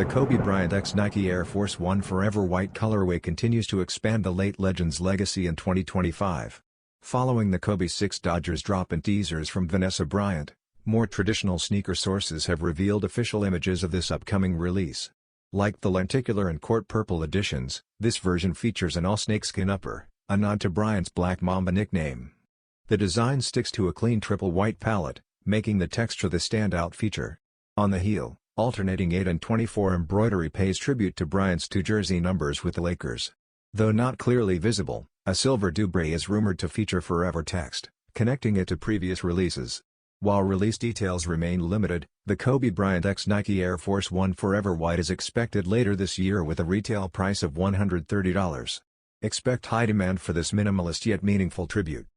Kobe Bryant x Nike Air Force 1 Forever White colorway continues to expand the late legend's legacy in 2025. Following the Kobe 6 Dodgers drop in teasers from Vanessa Bryant, more traditional sneaker sources have revealed official images of this upcoming release. Like the Lenticular and Court Purple editions, this version features an all-snakeskin upper, a nod to Bryant's Black Mamba nickname. The design sticks to a clean triple white palette, making the texture the standout feature. On the heel, alternating 8 and 24 embroidery pays tribute to Bryant's two jersey numbers with the Lakers. Though not clearly visible, a silver dubrae is rumored to feature forever text, connecting it to previous releases. While release details remain limited, the Kobe Bryant x Nike Air Force 1 Forever White is expected later this year with a retail price of $130. Expect high demand for this minimalist yet meaningful tribute.